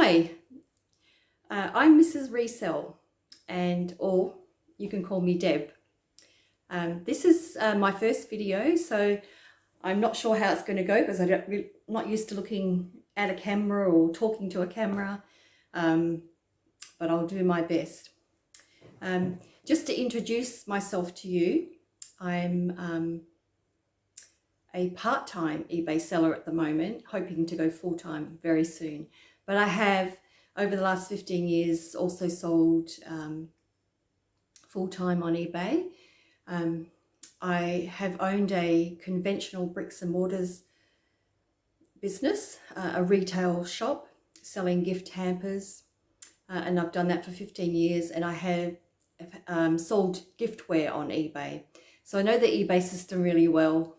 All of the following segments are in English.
Hi, I'm Mrs Resell, or you can call me Deb. This is my first video, so I'm not sure how it's going to go because I'm not used to looking at a camera or talking to a camera, but I'll do my best. Just to introduce myself to you, I'm a part-time eBay seller at the moment, hoping to go full-time very soon. But I have, over the last 15 years, also sold full-time on eBay. I have owned a conventional bricks and mortars business, a retail shop selling gift hampers, and I've done that for 15 years, and I have sold giftware on eBay. So I know the eBay system really well.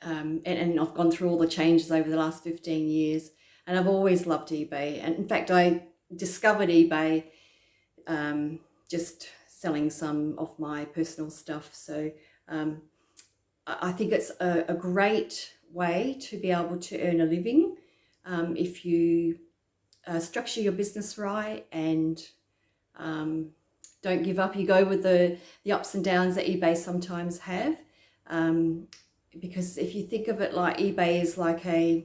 And I've gone through all the changes over the last 15 years, and I've always loved eBay. And in fact, I discovered eBay just selling some of my personal stuff. So I think it's a great way to be able to earn a living if you structure your business right and don't give up. You go with the ups and downs that eBay sometimes have. Because if you think of it like eBay is like a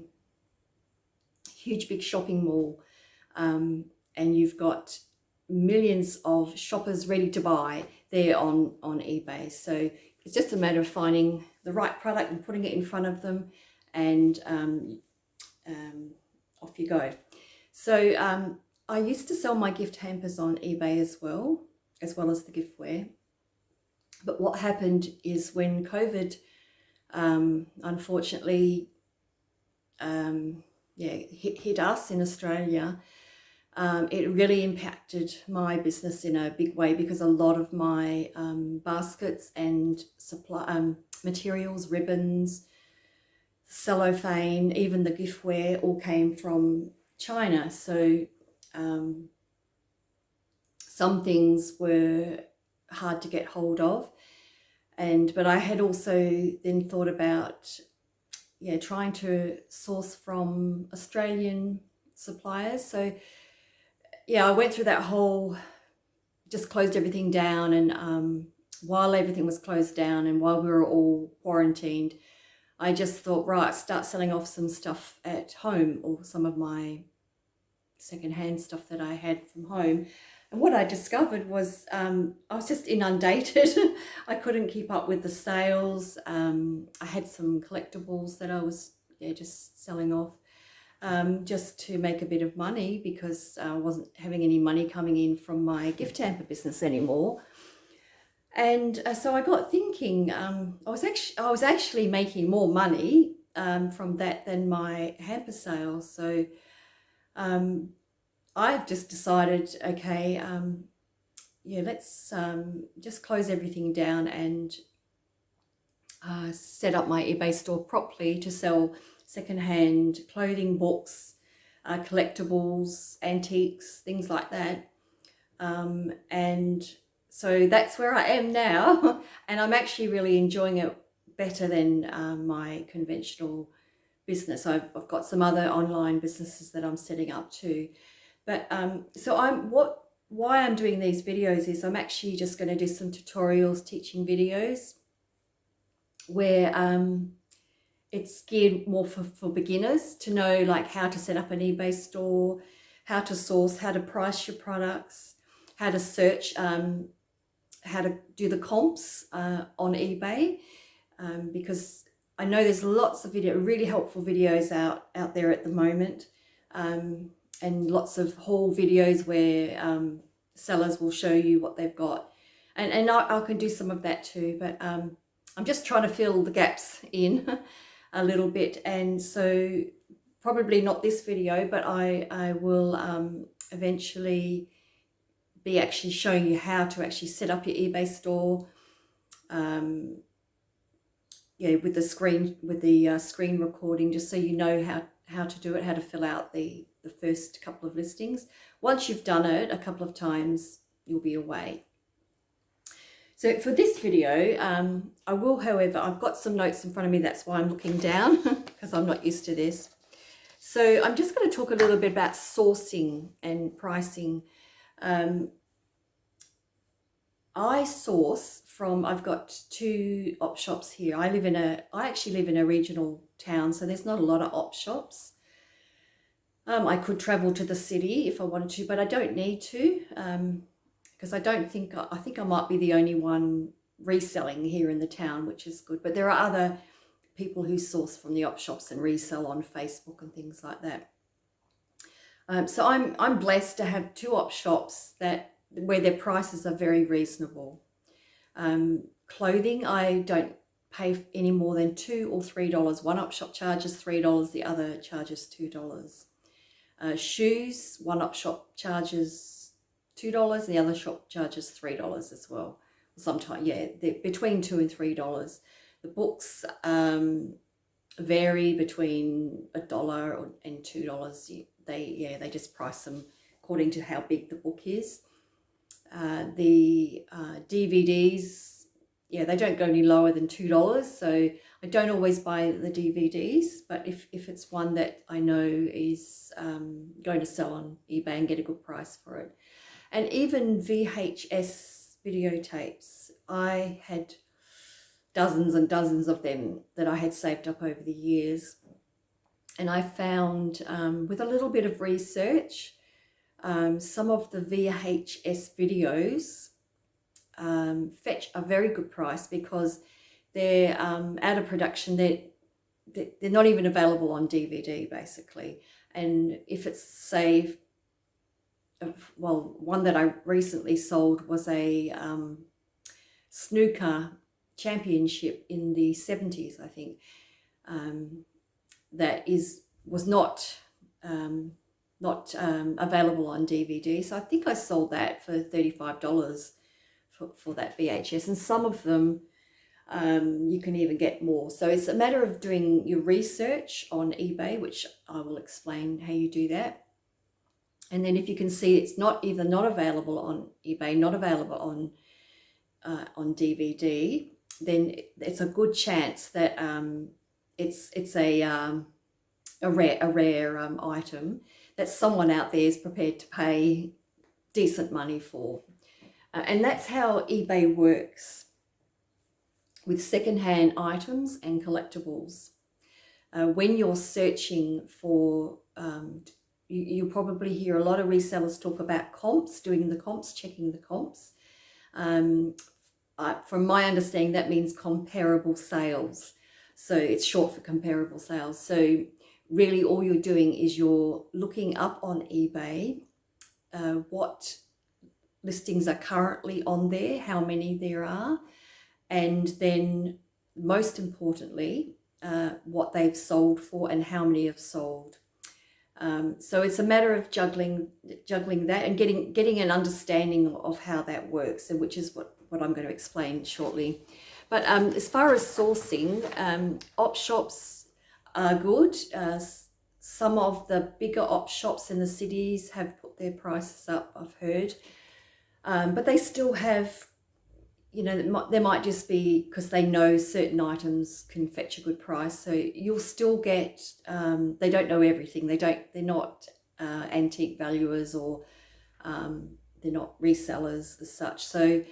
huge big shopping mall, and you've got millions of shoppers ready to buy there on eBay. So it's just a matter of finding the right product and putting it in front of them, and off you go. So I used to sell my gift hampers on eBay as well as the giftware. But what happened is when COVID unfortunately hit us in Australia, it really impacted my business in a big way, because a lot of my baskets and supply materials, ribbons, cellophane, even the giftware, all came from China. So some things were hard to get hold of. But I had also then thought about trying to source from Australian suppliers. So I went through that whole, just closed everything down, and while everything was closed down and while we were all quarantined, I just thought, right, start selling off some stuff at home, or some of my secondhand stuff that I had from home. And what I discovered was I was just inundated. I couldn't keep up with the sales. I had some collectibles that I was just selling off just to make a bit of money, because I wasn't having any money coming in from my gift hamper business anymore. And so I got thinking, I was actually making more money from that than my hamper sales. So I've just decided, okay, let's just close everything down and set up my eBay store properly to sell secondhand clothing, books, collectibles, antiques, things like that. And so that's where I am now, and I'm actually really enjoying it better than my conventional business. I've got some other online businesses that I'm setting up too. But so why I'm doing these videos is I'm actually just going to do some tutorials, teaching videos, where it's geared more for beginners to know, like, how to set up an eBay store, how to source, how to price your products, how to search, how to do the comps on eBay, because I know there's lots of really helpful videos out there at the moment. And lots of haul videos where sellers will show you what they've got. And I can do some of that too, but I'm just trying to fill the gaps in a little bit. And so probably not this video, but I will eventually be actually showing you how to actually set up your eBay store, with the screen recording, just so you know how to do it, how to fill out the first couple of listings. Once you've done it a couple of times, you'll be away. So for this video, I will, however, I've got some notes in front of me, that's why I'm looking down, because I'm not used to this. So I'm just going to talk a little bit about sourcing and pricing. I source from, I've got 2 op shops here. I actually live in a regional town, so there's not a lot of op shops. I could travel to the city if I wanted to, but I don't need to, because I think I might be the only one reselling here in the town, which is good. But there are other people who source from the op shops and resell on Facebook and things like that. So I'm blessed to have 2 op shops where their prices are very reasonable. Clothing, I don't pay any more than $2 or $3. One op shop charges $3, the other charges $2. Shoes, one op shop charges $2, the other shop charges $3 as well. Sometimes, yeah, they're between $2 and $3. The books vary between $1 and $2. They just price them according to how big the book is. The DVDs, they don't go any lower than $2. So I don't always buy the DVDs, but if it's one that I know is going to sell on eBay and get a good price for it. And even VHS videotapes, I had dozens and dozens of them that I had saved up over the years. And I found, with a little bit of research, some of the VHS videos fetch a very good price because they're out of production. They're not even available on DVD, basically. And if it's, say, one that I recently sold was a snooker championship in the 70s, I think, that was not available on DVD. So I think I sold that for $35 for that VHS, and some of them you can even get more. So it's a matter of doing your research on eBay, which I will explain how you do that. And then if you can see it's not available on eBay, not available on DVD, then it's a good chance that it's a rare item that someone out there is prepared to pay decent money for. And that's how eBay works with secondhand items and collectibles. When you're searching for, you'll probably hear a lot of resellers talk about comps, doing the comps, checking the comps. From my understanding, that means comparable sales. So it's short for comparable sales. So really all you're doing is you're looking up on eBay what listings are currently on there, how many there are, and then most importantly, what they've sold for and how many have sold. So it's a matter of juggling that and getting an understanding of how that works, and which is what I'm going to explain shortly. But as far as sourcing, op shops are good. Some of the bigger op shops in the cities have put their prices up, I've heard. But they still have, there might just be because they know certain items can fetch a good price. So you'll still get, they don't know everything. They're not antique valuers, or they're not resellers as such. So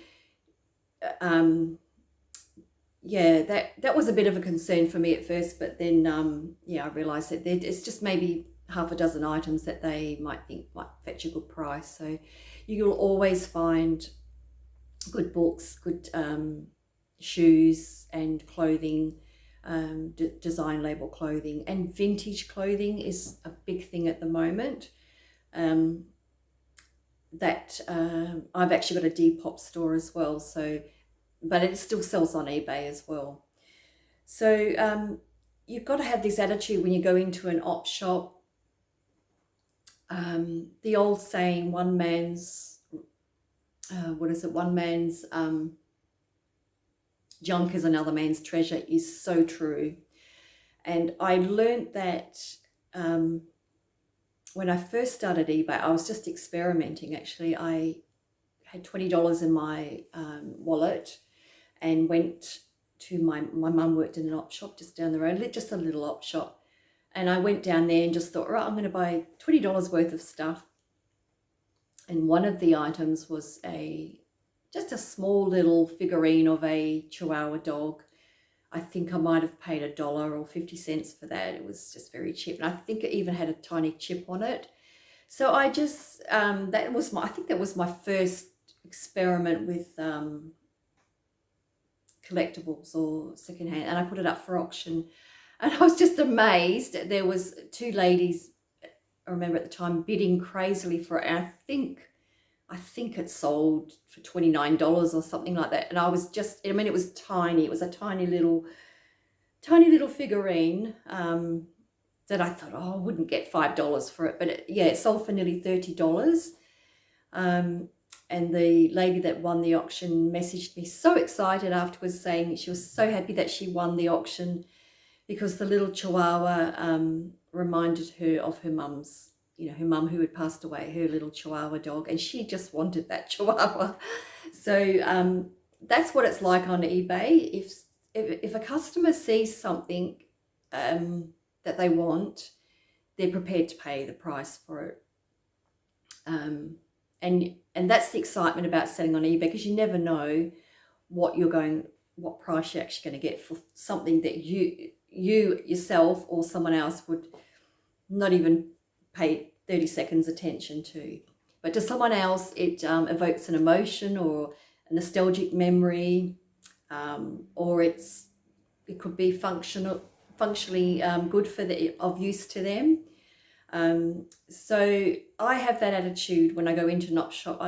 that was a bit of a concern for me at first, but then I realized that it's just maybe half a dozen items that they might think might fetch a good price. So you'll always find good books, good shoes and clothing, design label clothing, and vintage clothing is a big thing at the moment. I've actually got a Depop store as well, but it still sells on eBay as well. So you've got to have this attitude when you go into an op shop. The old saying, one man's junk is another man's treasure, is so true. And I learned that when I first started eBay, I was just experimenting. Actually, I had $20 in my wallet and went to my mum worked in an op shop just down the road, just a little op shop. And I went down there and just thought, right, I'm going to buy $20 worth of stuff. And one of the items was just a small little figurine of a Chihuahua dog. I think I might have paid $1 or 50 cents for that. It was just very cheap. And I think it even had a tiny chip on it. So I just, I think that was my first experiment with collectibles or secondhand. And I put it up for auction. And I was just amazed. There was two ladies, I remember at the time, bidding crazily for it. And I think it sold for $29 or something like that. And I was just, I mean, it was tiny. It was a tiny little figurine that I thought, oh, I wouldn't get $5 for it. But it sold for nearly $30. And the lady that won the auction messaged me so excited afterwards, saying she was so happy that she won the auction because the little Chihuahua reminded her of her mum's, her mum who had passed away, her little Chihuahua dog, and she just wanted that Chihuahua. So that's what it's like on eBay. If a customer sees something that they want, they're prepared to pay the price for it. And that's the excitement about selling on eBay, because you never know what price you're actually going to get for something that you yourself or someone else would not even pay 30 seconds attention to. But to someone else, it evokes an emotion or a nostalgic memory, or it could be functionally good of use to them. So I have that attitude when I go into an op shop.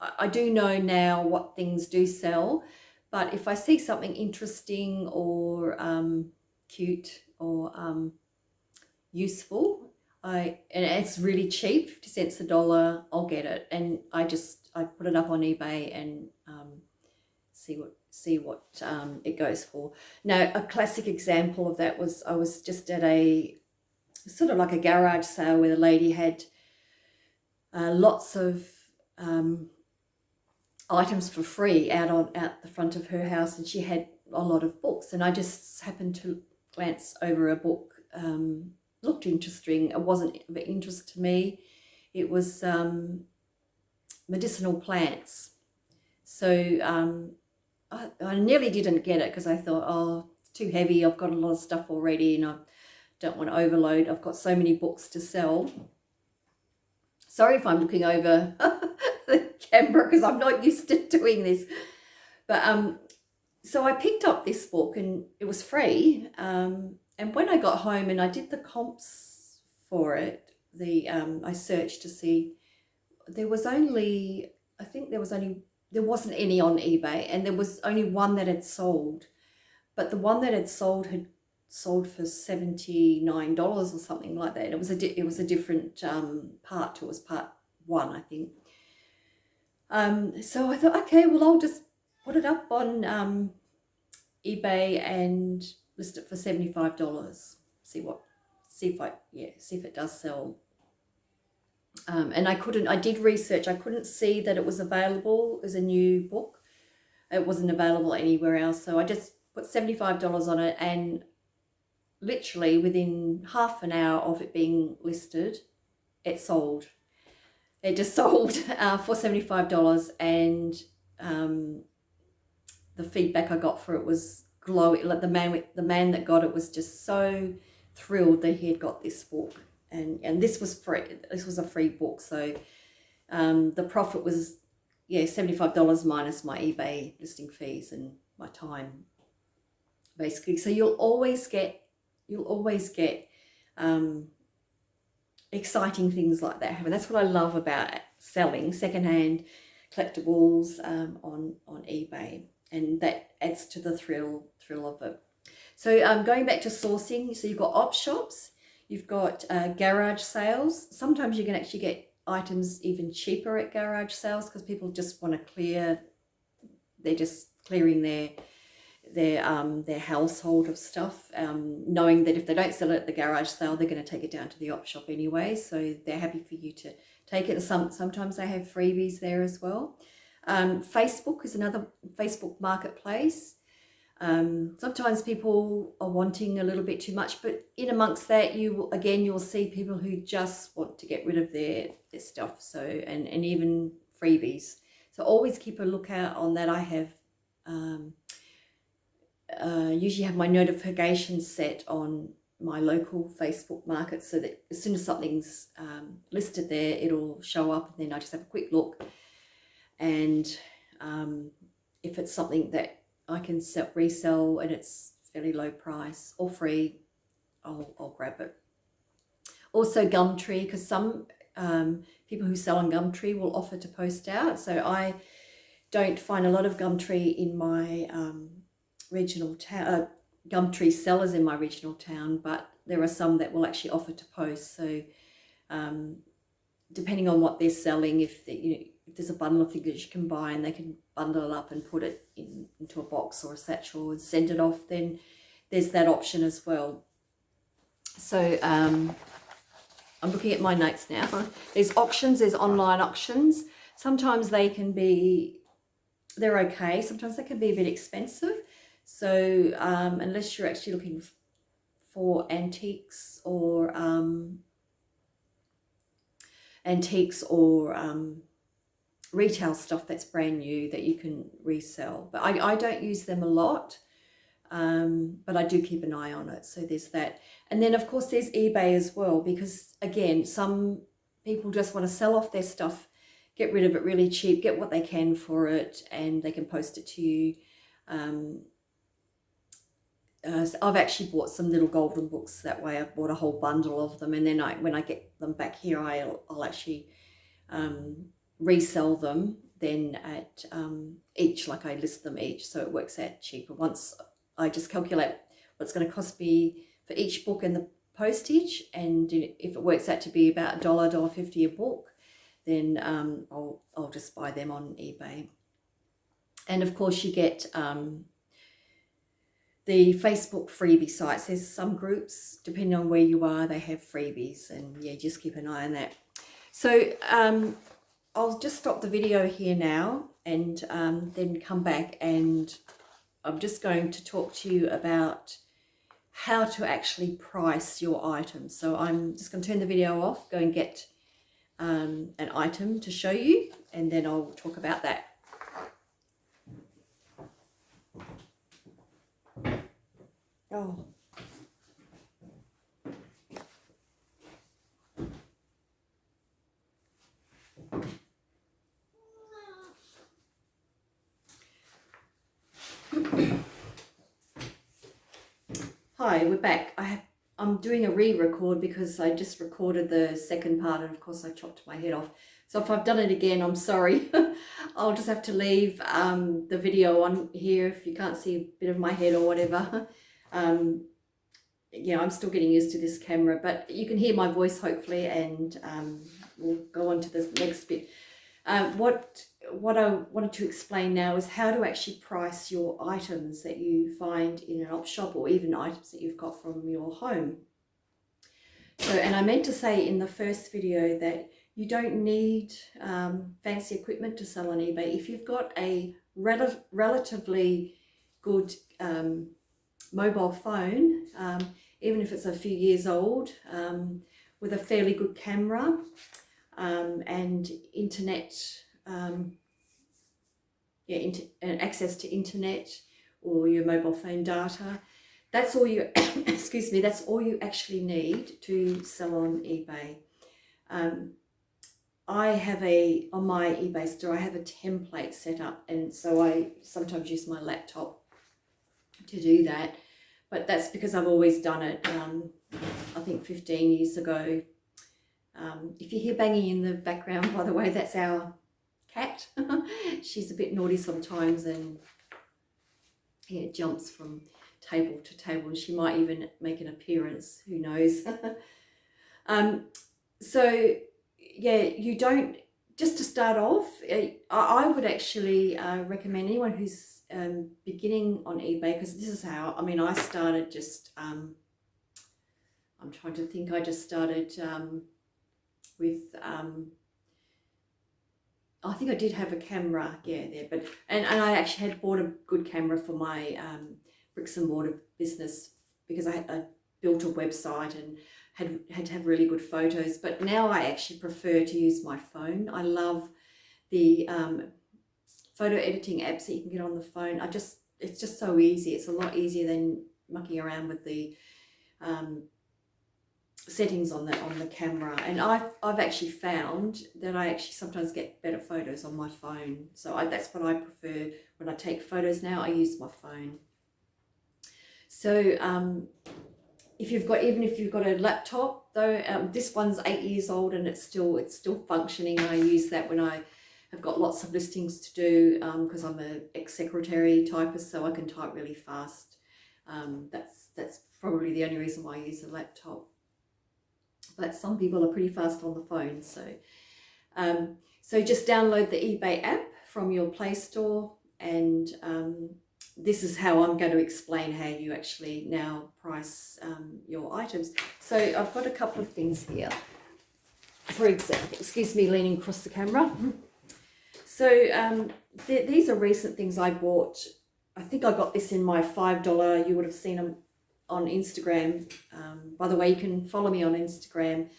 I do know now what things do sell, but if I see something interesting or cute or useful, and it's really cheap, 50 cents a dollar, I'll get it. And I put it up on eBay and see what it goes for. Now, a classic example of that was, I was just at a sort of like a garage sale where the lady had lots of items for free out the front of her house, and she had a lot of books, and I just happened to glance over a book. Looked interesting. It wasn't of interest to me. It was medicinal plants. So I nearly didn't get it because I thought, oh, it's too heavy. I've got a lot of stuff already and I don't want to overload. I've got so many books to sell. Sorry if I'm looking over the camera because I'm not used to doing this. But so I picked up this book and it was free. And when I got home and I did the comps for it, I searched to see, there wasn't any on eBay, and there was only one that had sold. But the one that had sold for $79 or something like that. It was a different part to it. It was part one, I think. So I thought, okay, well, I'll just put it up on eBay and list it for $75. See if it does sell. And I did research. I couldn't see that it was available as a new book. It wasn't available anywhere else. So I just put $75 on it, and literally within half an hour of it being listed, it sold. It just sold for $75, and the feedback I got for it was glowing. Like the man that got it was just so thrilled that he had got this book, and this was free. This was a free book, so the profit was $75 minus my eBay listing fees and my time, basically. So you'll always get exciting things like that happen. That's what I love about selling secondhand collectibles on eBay, and that adds to the thrill of it. So going back to sourcing, so you've got op shops, you've got garage sales. Sometimes you can actually get items even cheaper at garage sales because people just want to clear. They're just clearing their household of stuff, knowing that if they don't sell it at the garage sale, they're going to take it down to the op shop anyway. So they're happy for you to take it. Sometimes they have freebies there as well. Facebook is another Facebook marketplace. Sometimes people are wanting a little bit too much, but in amongst that, you'll see people who just want to get rid of their stuff. So, and even freebies. So always keep a lookout on that. I have usually have my notifications set on my local Facebook market, so that as soon as something's listed there, it'll show up, and then I just have a quick look. And if it's something that I can resell and it's fairly low price or free, I'll grab it. Also Gumtree, because some people who sell on Gumtree will offer to post out. So I don't find a lot of Gumtree in my regional town, Gumtree sellers in my regional town, but there are some that will actually offer to post. So depending on what they're selling, if there's a bundle of things you can buy and they can bundle it up and put it into a box or a satchel and send it off, then there's that option as well. So I'm looking at my notes now. There's auctions, there's online auctions. Sometimes they're okay. Sometimes they can be a bit expensive. So unless you're actually looking for antiques or retail stuff that's brand new that you can resell. But I don't use them a lot, but I do keep an eye on it. So there's that. And then of course there's eBay as well, because again, some people just want to sell off their stuff, get rid of it really cheap, get what they can for it, and they can post it to you. So I've actually bought some little golden books that way. I bought a whole bundle of them, and then when I get them back here, I'll actually resell them then at each, like I list them each, so it works out cheaper. Once I just calculate what's going to cost me for each book and the postage, and if it works out to be about $1.50 a book, then I'll just buy them on eBay. And of course you get the Facebook freebie sites. There's some groups, depending on where you are, they have freebies, and yeah, just keep an eye on that. So I'll just stop the video here now and then come back, and I'm just going to talk to you about how to actually price your items. So I'm just going to turn the video off, go and get an item to show you, and then I'll talk about that. Oh. Hi, we're back. I'm doing a re-record because I just recorded the second part, and of course I chopped my head off. So if I've done it again, I'm sorry. I'll just have to leave the video on here if you can't see a bit of my head or whatever. Yeah, I'm still getting used to this camera, but you can hear my voice hopefully, and we'll go on to the next bit. What I wanted to explain now is how to actually price your items that you find in an op shop, or even items that you've got from your home. So, and I meant to say in the first video that you don't need fancy equipment to sell on eBay. If you've got a relatively good mobile phone, even if it's a few years old, with a fairly good camera and internet, and access to internet or your mobile phone data, that's all you excuse me, that's all you actually need to sell on eBay. I have on my eBay store, I have a template set up, and so I sometimes use my laptop to do that, but that's because I've always done it. I think 15 years ago. If you hear banging in the background, by the way, that's our cat. She's a bit naughty sometimes, and yeah, jumps from table to table, and she might even make an appearance, who knows. So yeah, you don't, just to start off, I would actually recommend anyone who's beginning on eBay, because this is how, I mean, I started just, I'm trying to think, I just started with, I think I did have a camera, yeah, there, but, and I actually had bought a good camera for my bricks and mortar business because I built a website and had to have really good photos. But now I actually prefer to use my phone. I love the photo editing apps that you can get on the phone. It's just so easy. It's a lot easier than mucking around with the settings on the camera. And I've actually found that I actually sometimes get better photos on my phone. So that's what I prefer when I take photos now. I use my phone. So even if you've got a laptop though, this one's 8 years old and it's still functioning. I use that when I have got lots of listings to do because I'm an ex-secretary typist, so I can type really fast. That's probably the only reason why I use a laptop. But some people are pretty fast on the phone. So just download the eBay app from your Play Store, and this is how I'm going to explain how you actually now price your items. So I've got a couple of things here. For example, excuse me leaning across the camera. So these are recent things I bought. I think I got this in my $5, you would have seen them on Instagram. By the way, you can follow me on Instagram.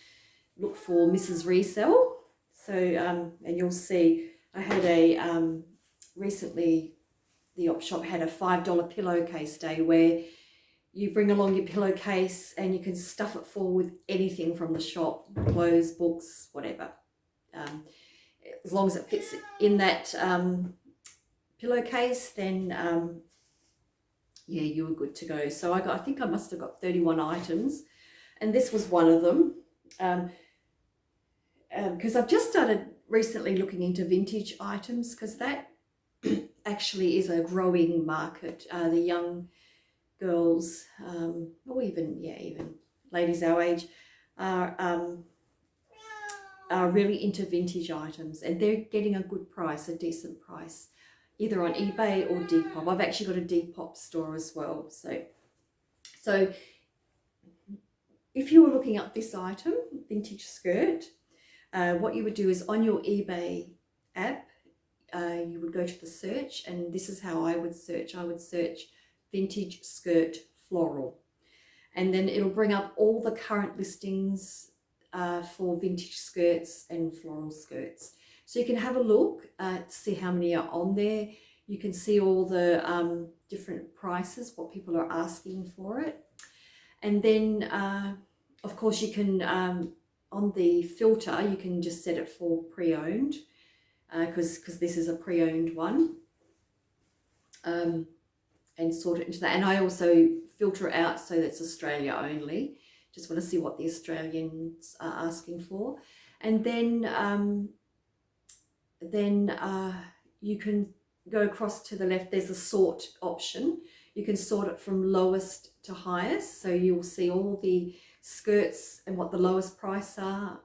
Look for Mrs Resell. So, and you'll see I had a, recently the op shop had a $5 pillowcase day where you bring along your pillowcase and you can stuff it full with anything from the shop, clothes, books, whatever. As long as it fits in that pillowcase, then yeah, you were good to go. So I think I must have got 31 items, and this was one of them. Because I've just started recently looking into vintage items, because that actually is a growing market. The young girls, or even ladies our age, are really into vintage items, and they're getting a good price, a decent price, either on eBay or Depop. I've actually got a Depop store as well. So if you were looking up this item, vintage skirt, what you would do is on your eBay app, you would go to the search, and this is how I would search. I would search vintage skirt floral, and then it'll bring up all the current listings for vintage skirts and floral skirts. So you can have a look to see how many are on there. You can see all the different prices, what people are asking for it. And then, of course, you can, on the filter, you can just set it for pre-owned, because this is a pre-owned one, and sort it into that. And I also filter it out so that's Australia only. Just want to see what the Australians are asking for. And then you can go across to the left. There's a sort option. You can sort it from lowest to highest, so you'll see all the skirts and what the lowest price are.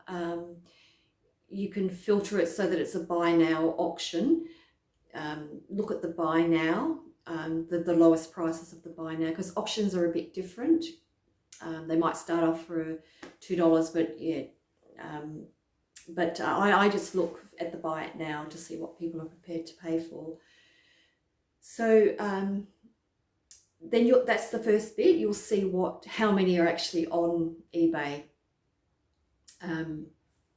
You can filter it so that it's a buy now auction. Look at the buy now, the lowest prices of the buy now, because auctions are a bit different. They might start off for $2, but yeah. I just look at the buy it now to see what people are prepared to pay for. So then that's the first bit. You'll see how many are actually on eBay.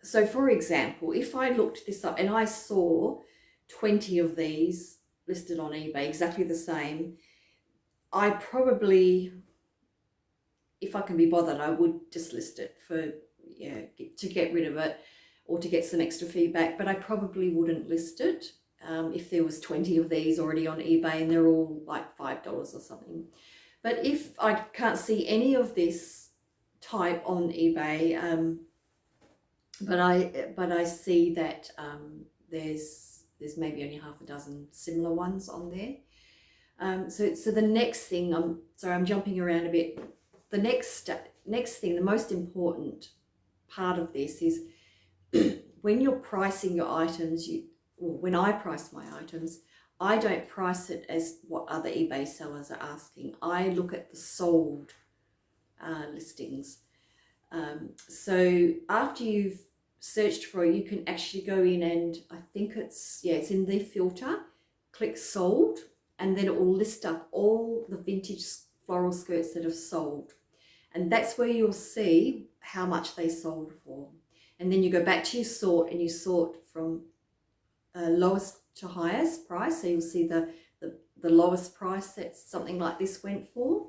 So for example, if I looked this up and I saw 20 of these listed on eBay, exactly the same, I probably, if I can be bothered, I would just list it for, to get rid of it or to get some extra feedback, but I probably wouldn't list it if there was 20 of these already on eBay and they're all like $5 or something. But if I can't see any of this type on eBay, but I see that there's maybe only half a dozen similar ones on there. So the next thing, I'm jumping around a bit. The next thing, the most important part of this is when you're pricing your items, when I price my items, I don't price it as what other eBay sellers are asking. I look at the sold listings. So after you've searched for it, you can actually go in and I think it's in the filter, click sold, and then it will list up all the vintage floral skirts that have sold. And that's where you'll see how much they sold for. And then you go back to your sort and you sort from lowest to highest price. So you'll see the lowest price that something like this went for.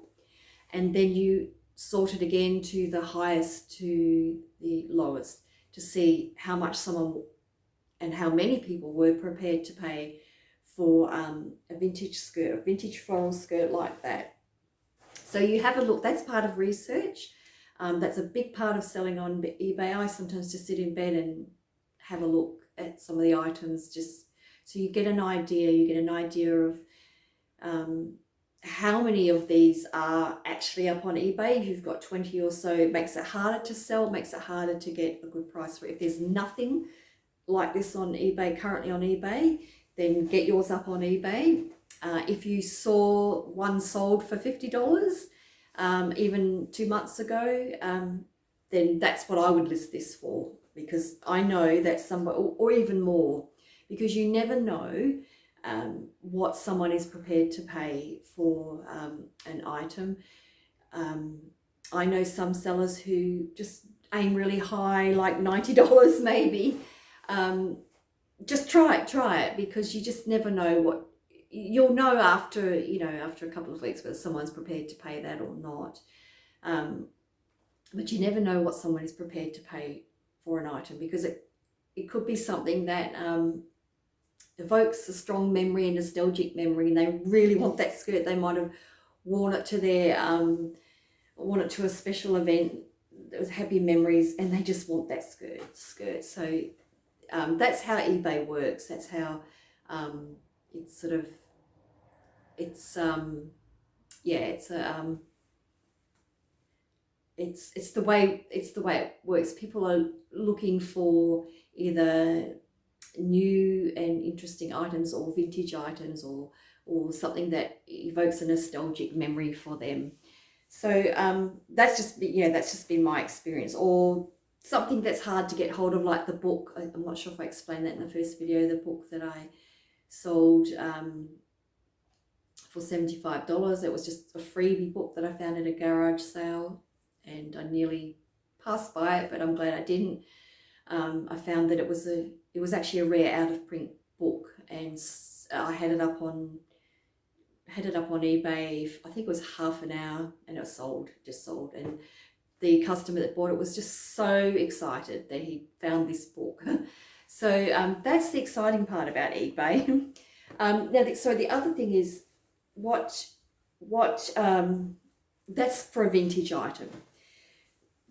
And then you sort it again to the highest to the lowest to see how much someone and how many people were prepared to pay for a vintage skirt, a vintage floral skirt like that. So you have a look. That's part of research. That's a big part of selling on eBay. I sometimes just sit in bed and have a look at some of the items, just so you get an idea. You get an idea of how many of these are actually up on eBay. If you've got 20 or so, it makes it harder to sell, makes it harder to get a good price for it. If there's nothing like this on eBay, currently on eBay, then get yours up on eBay. If you saw one sold for $50, even 2 months ago, then that's what I would list this for, because I know that somebody, or even more, because you never know what someone is prepared to pay for an item. I know some sellers who just aim really high, like $90 maybe. Just try it, because you just never know what you'll know after, after a couple of weeks whether someone's prepared to pay that or not. But you never know what someone is prepared to pay for an item, because it could be something that evokes a strong memory, a nostalgic memory, and they really want that skirt. They might have worn it to a special event. There was happy memories, and they just want that skirt. So that's how eBay works. That's how it's sort of, it's the way it works. People are looking for either new and interesting items, or vintage items, or something that evokes a nostalgic memory for them. So that's just been my experience. Or something that's hard to get hold of, like the book. I'm not sure if I explained that in the first video. The book that I sold for $75. It was just a freebie book that I found at a garage sale, and I nearly passed by it, but I'm glad I didn't. I found that it was actually a rare out of print book, and I had it up on eBay. I think it was half an hour, and it just sold. And the customer that bought it was just so excited that he found this book. So that's the exciting part about eBay. So the other thing is what that's for a vintage item.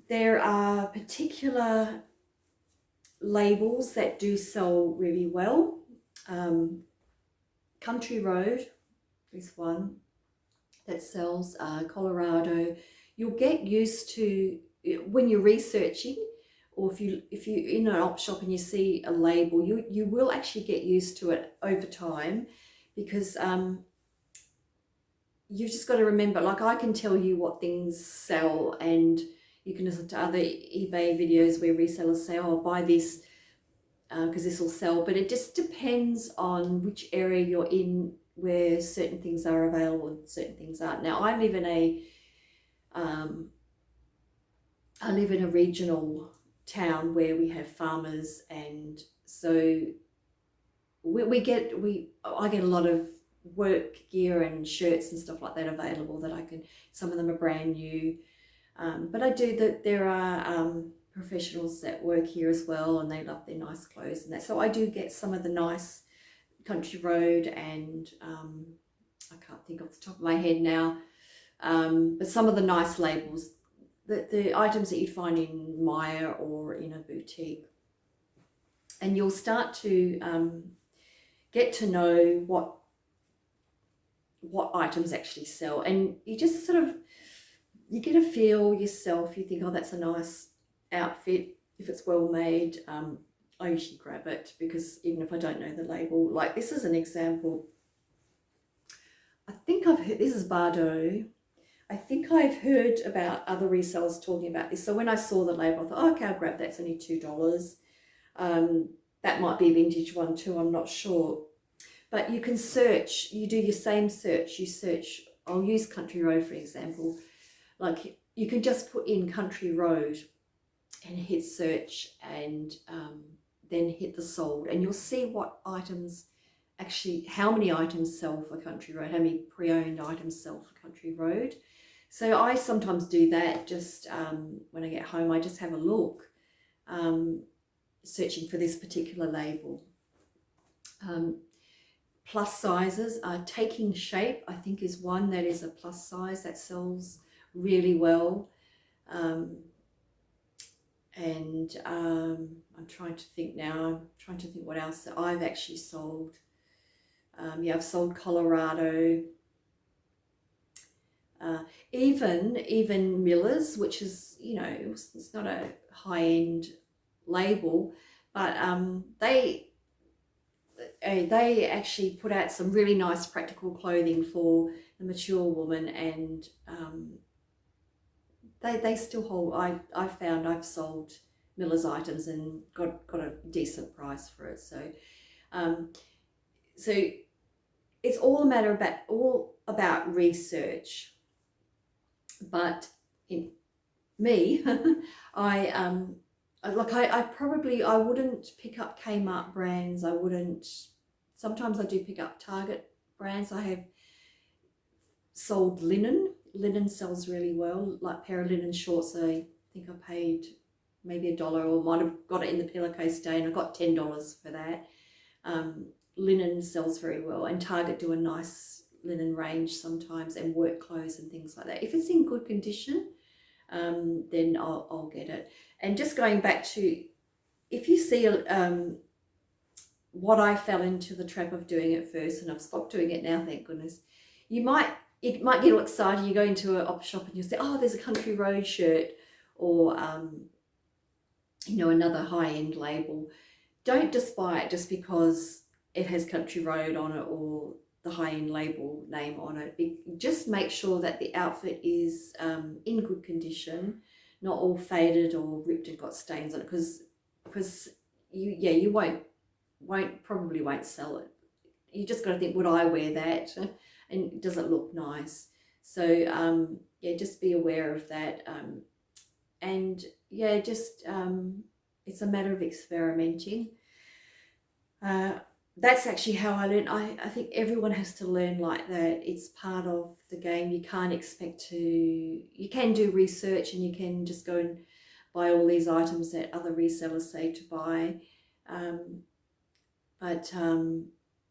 There are particular labels that do sell really well. Country Road is one that sells. Colorado. You'll get used to, when you're researching, or if you're in an op shop and you see a label, you will actually get used to it over time, because you've just got to remember, like I can tell you what things sell, and you can listen to other eBay videos where resellers say, oh, buy this because this will sell. But it just depends on which area you're in, where certain things are available and certain things aren't. Now, I live in a regional town where we have farmers, and so I get a lot of work gear and shirts and stuff like that available that I can. Some of them are brand new, but there are professionals that work here as well, and they love their nice clothes and that. So I do get some of the nice Country Road, and I can't think off the top of my head now, but some of the nice labels, the items that you'd find in Maya or in a boutique. And you'll start to get to know what items actually sell, and you just sort of, you get a feel yourself. You think, oh, that's a nice outfit. If it's well made, I usually grab it, because even if I don't know the label, like this is an example. I think I've heard, this is Bardot. I think I've heard about other resellers talking about this. So when I saw the label, I thought, oh, okay, I'll grab that. It's only $2. That might be a vintage one too, I'm not sure. But you can search, you do your same search, you search, I'll use Country Road for example, like you can just put in Country Road and hit search and then hit the sold, and you'll see what items actually, how many items sell for Country Road, how many pre-owned items sell for Country Road. So I sometimes do that just when I get home, I just have a look, searching for this particular label. Plus sizes, Taking Shape I think is one that is a plus size that sells really well. And I'm trying to think now, I'm trying to think what else that I've actually sold. Yeah, I've sold Colorado. Even Miller's, which is, you know, it's not a high-end label, but they actually put out some really nice practical clothing for the mature woman, and they still hold. I found I've sold Miller's items and got a decent price for it. So so it's all about research. But in me, I wouldn't pick up Kmart brands. I wouldn't. Sometimes I do pick up Target brands. I have sold linen. Linen sells really well. Like pair of linen shorts, I think I paid maybe $1, or might have got it in the pillowcase day, and I got $10 for that. Linen sells very well, and Target do a nice linen range sometimes, and work clothes and things like that. If it's in good condition, then I'll get it. And just going back to, if you see what I fell into the trap of doing at first, and I've stopped doing it now, thank goodness. You might get all excited. You go into an op shop and you'll say, oh, there's a Country Road shirt, or you know, another high-end label. Don't just buy it just because it has Country Road on it or the high-end label name on it. Just make sure that the outfit is in good condition, not all faded or ripped and got stains on it, because you probably won't sell it. You just got to think, would I wear that, and does it look nice? So yeah, just be aware of that, and yeah, just it's a matter of experimenting. That's actually how I learned. I think everyone has to learn like that. It's part of the game. You can't expect to, you can do research and you can just go and buy all these items that other resellers say to buy. But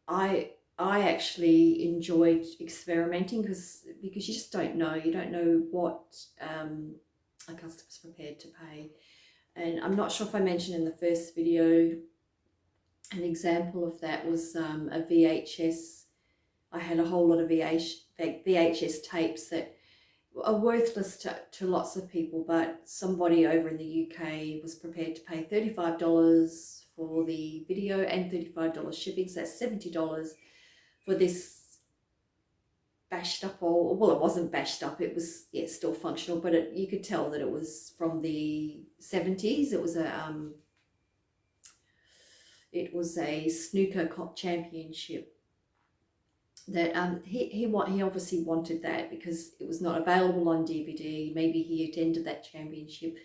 I actually enjoyed experimenting because you just don't know. You don't know what a customer's prepared to pay. And I'm not sure if I mentioned in the first video, an example of that was a VHS. I had a whole lot of VHS tapes that are worthless to lots of people, but somebody over in the UK was prepared to pay $35 for the video and $35 shipping, so that's $70 for this bashed up, or well, it wasn't bashed up, it was still functional, but you could tell that it was from the 70s. It was a snooker championship that he obviously wanted that because it was not available on DVD. Maybe he attended that championship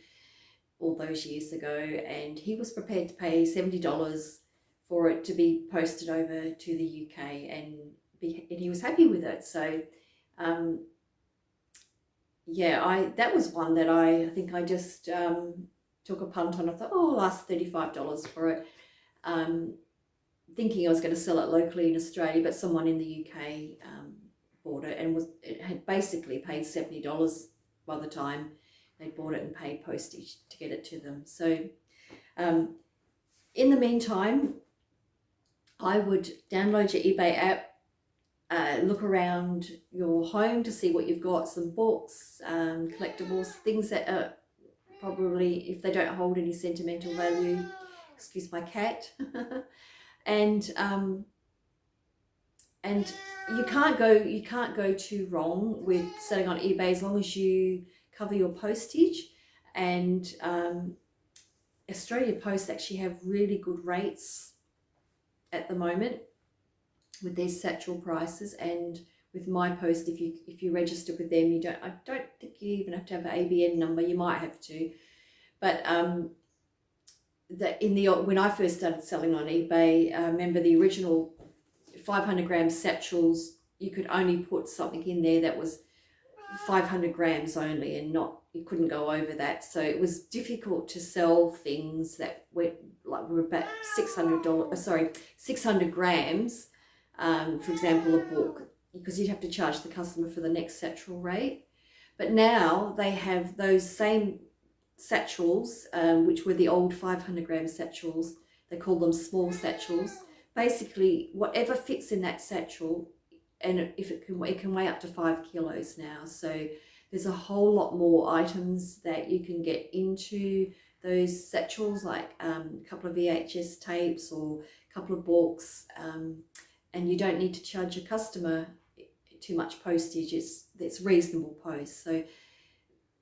all those years ago, and he was prepared to pay $70 for it to be posted over to the UK, and he was happy with it. So yeah, that was one that I think I just took a punt on. I thought, oh, I'll ask $35 for it. Thinking I was going to sell it locally in Australia, but someone in the UK bought it, and it had basically paid $70 by the time they bought it and paid postage to get it to them. So in the meantime, I would download your eBay app, look around your home to see what you've got, some books, collectibles, things that are probably, if they don't hold any sentimental value, excuse my cat, and you can't go too wrong with selling on eBay as long as you cover your postage. And Australia Post actually have really good rates at the moment. with their satchel prices. And with my post, if you register with them, I don't think you even have to have an ABN number. You might have to, but when I first started selling on eBay, I remember the original 500-gram satchels, you could only put something in there that was 500 grams only, and you couldn't go over that. So it was difficult to sell things that were about $600 grams, for example, a book, because you'd have to charge the customer for the next satchel rate. But now they have those same satchels, which were the old 500-gram satchels. They call them small satchels. Basically, whatever fits in that satchel, and if it can weigh up to 5 kilos now. So there's a whole lot more items that you can get into those satchels, like a couple of VHS tapes or a couple of books, and you don't need to charge a customer too much postage. It's reasonable post. So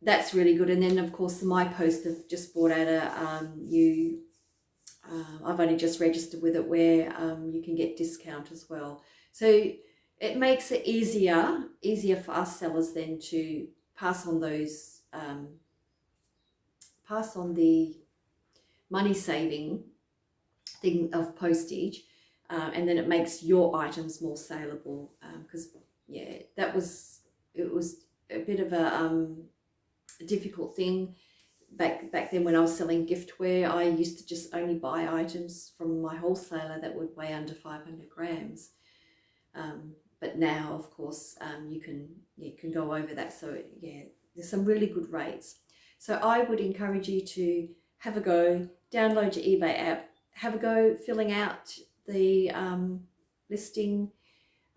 that's really good. And then of course the My Post have just brought out I've only just registered with it, where you can get discount as well. So it makes it easier for us sellers then to pass on the money saving thing of postage, and then it makes your items more saleable, because it was a bit of a difficult thing back then when I was selling giftware. I used to just only buy items from my wholesaler that would weigh under 500 grams. But now, of course, you can go over that. So there's some really good rates. So I would encourage you to have a go, download your eBay app, have a go filling out the listing.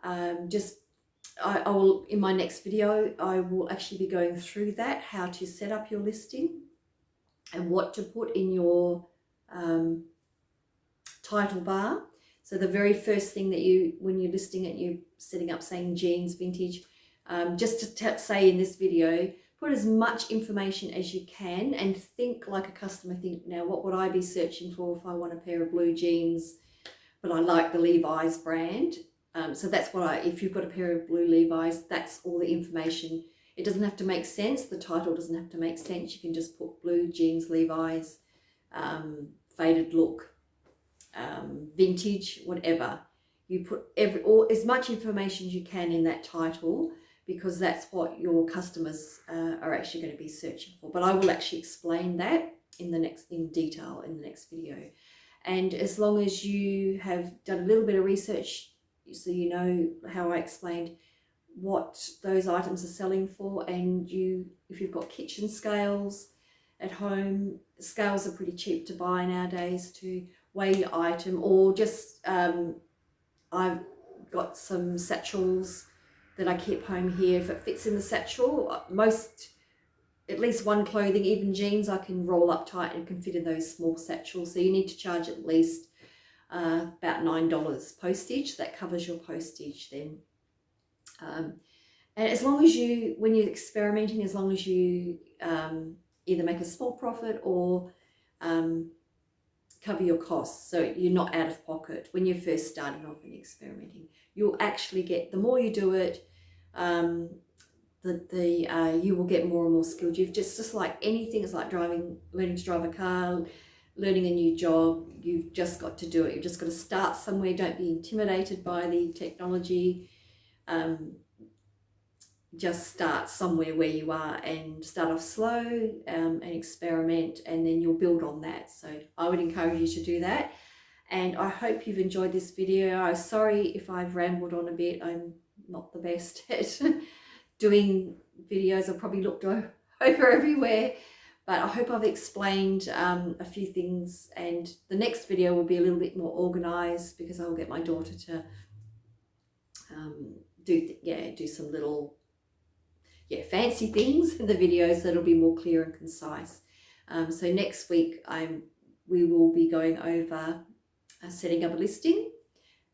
I will, in my next video, I will actually be going through that, how to set up your listing and what to put in your title bar. So the very first thing that when you're listing it, you're setting up saying jeans vintage, just to say in this video, put as much information as you can and think like a customer. Think, now what would I be searching for if I want a pair of blue jeans, but I like the Levi's brand? So that's if you've got a pair of blue Levi's, that's all the information. It doesn't have to make sense. The title doesn't have to make sense. You can just put blue jeans, Levi's, faded look, vintage, whatever. You put as much information as you can in that title, because that's what your customers are actually going to be searching for. But I will actually explain that in detail in the next video. And as long as you have done a little bit of research, so you know how I explained what those items are selling for, and if you've got kitchen scales at home, scales are pretty cheap to buy nowadays to weigh your item, or just I've got some satchels that I keep home here. If it fits in the satchel, at least one clothing, even jeans, I can roll up tight and can fit in those small satchels. So you need to charge at least about $9 postage. That covers your postage then. And as long as when you're experimenting, as long as you either make a small profit or cover your costs, so you're not out of pocket when you're first starting off and experimenting, you'll actually get, the more you do it, you will get more and more skilled. You've just like anything, it's like learning to drive a car, learning a new job. You've just got to do it. You've just got to start somewhere. Don't be intimidated by the technology. Just start somewhere where you are and start off slow and experiment, and then you'll build on that. So I would encourage you to do that. And I hope you've enjoyed this video. I'm sorry if I've rambled on a bit. I'm not the best at doing videos. I've probably looked over everywhere, but I hope I've explained a few things, and the next video will be a little bit more organized, because I'll get my daughter to do some little fancy things in the videos that'll be more clear and concise. So next week we will be going over setting up a listing,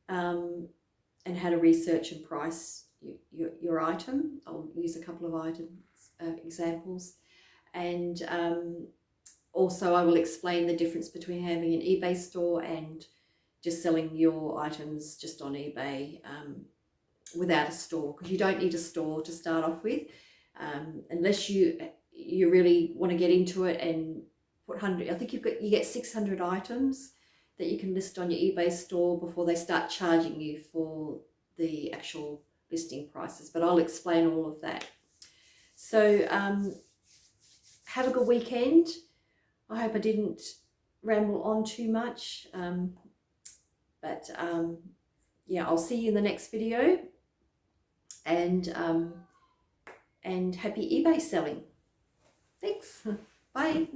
and how to research and price your item. I'll use a couple of examples, and also I will explain the difference between having an eBay store and just selling your items just on eBay without a store, because you don't need a store to start off with, unless you really want to get into it and put 100. I think you get 600 items that you can list on your eBay store before they start charging you for the actual listing prices. But I'll explain all of that. So have a good weekend. I hope I didn't ramble on too much, but yeah, I'll see you in the next video, and happy eBay selling. Thanks. Bye.